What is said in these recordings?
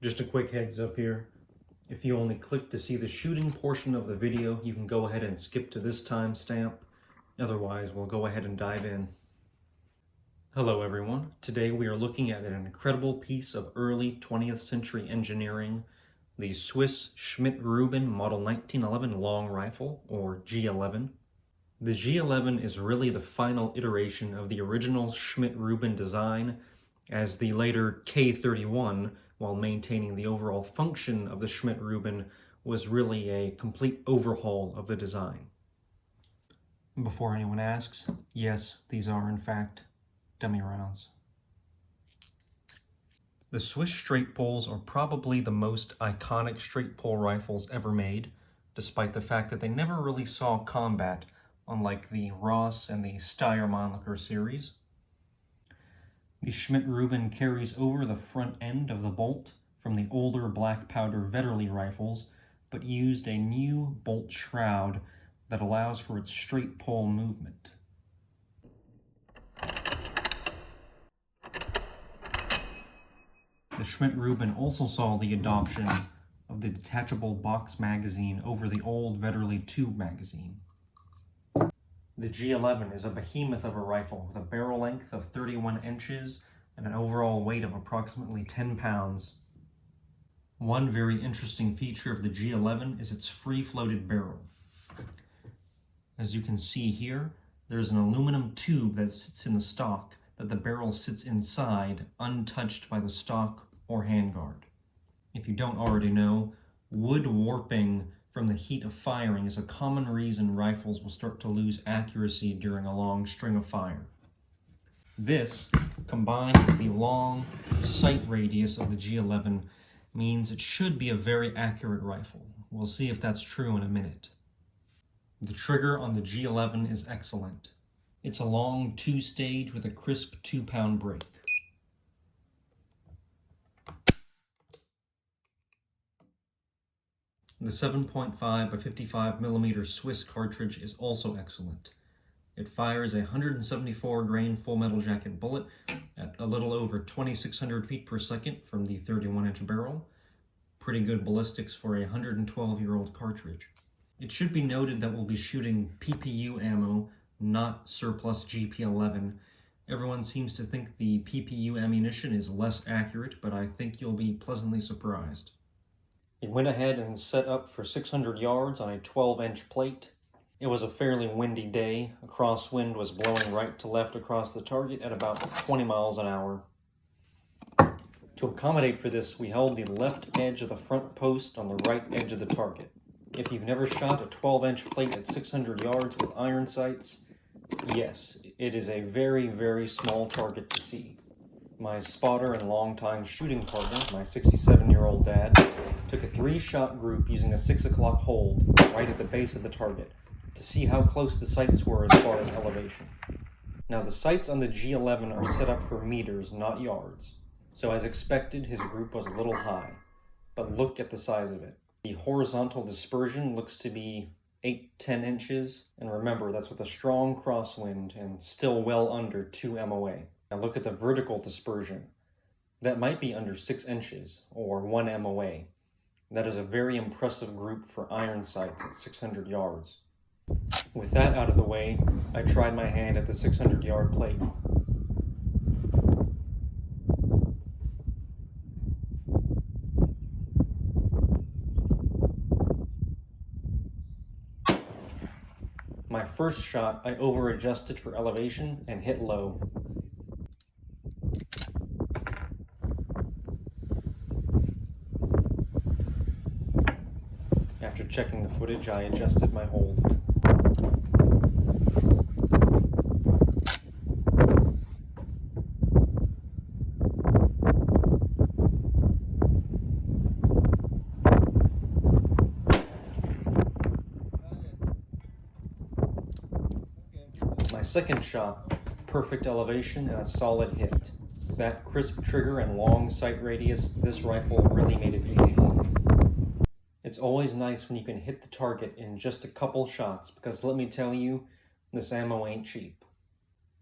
Just a quick heads up here. If you only click to see the shooting portion of the video, you can go ahead and skip to this timestamp. Otherwise, we'll go ahead and dive in. Hello everyone. Today we are looking at an incredible piece of early 20th century engineering, the Swiss Schmidt Rubin Model 1911 long rifle, or G11. The G11 is really the final iteration of the original Schmidt Rubin design, as the later K31, while maintaining the overall function of the Schmidt Rubin, was really a complete overhaul of the design. Before anyone asks, yes, these are in fact dummy rounds. The Swiss straight pulls are probably the most iconic straight pull rifles ever made, despite the fact that they never really saw combat, unlike the Ross and the Steyr-Mannlicher series. The Schmidt Rubin carries over the front end of the bolt from the older black powder Vetterli rifles, but used a new bolt shroud that allows for its straight pull movement. The Schmidt Rubin also saw the adoption of the detachable box magazine over the old Vetterli tube magazine. The G11 is a behemoth of a rifle with a barrel length of 31 inches and an overall weight of approximately 10 pounds. One very interesting feature of the G11 is its free-floated barrel. As you can see here, there's an aluminum tube that sits in the stock that the barrel sits inside, untouched by the stock or handguard. If you don't already know, wood warping from the heat of firing is a common reason rifles will start to lose accuracy during a long string of fire. This, combined with the long sight radius of the G11, means it should be a very accurate rifle. We'll see if that's true in a minute. The trigger on the G11 is excellent. It's a long 2-stage with a crisp 2-pound break. The 7.5 by 55mm Swiss cartridge is also excellent. It fires a 174 grain full metal jacket bullet at a little over 2,600 feet per second from the 31-inch barrel. Pretty good ballistics for a 112-year-old cartridge. It should be noted that we'll be shooting PPU ammo, not surplus GP11. Everyone seems to think the PPU ammunition is less accurate, but I think you'll be pleasantly surprised. It went ahead and set up for 600 yards on a 12-inch plate. It was a fairly windy day. A crosswind was blowing right to left across the target at about 20 miles an hour. To accommodate for this, we held the left edge of the front post on the right edge of the target. If you've never shot a 12-inch plate at 600 yards with iron sights, yes, it is a very, very small target to see. My spotter and longtime shooting partner, my 67-year-old dad, took a 3-shot group using a 6 o'clock hold right at the base of the target to see how close the sights were as far as elevation. Now the sights on the G11 are set up for meters, not yards, so as expected his group was a little high, but look at the size of it. The horizontal dispersion looks to be 8-10 inches, and remember that's with a strong crosswind and still well under 2 MOA. Now look at the vertical dispersion. That might be under 6 inches, or 1 MOA. That is a very impressive group for iron sights at 600 yards. With that out of the way, I tried my hand at the 600-yard plate. My first shot, I over-adjusted for elevation and hit low. After checking the footage, I adjusted my hold. My second shot, perfect elevation and a solid hit. That crisp trigger and long sight radius, this rifle really made it easy for me. It's always nice when you can hit the target in just a couple shots, because let me tell you, this ammo ain't cheap.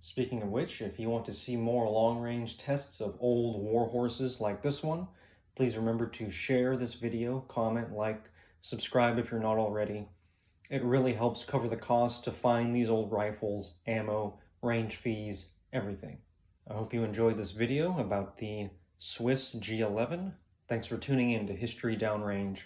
Speaking of which, if you want to see more long-range tests of old war horses like this one, Please remember to share this video, comment, like, subscribe if you're not already. It really helps cover the cost to find these old rifles, ammo, range fees, everything. I hope you enjoyed this video about the Swiss G11. Thanks for tuning in to History Downrange.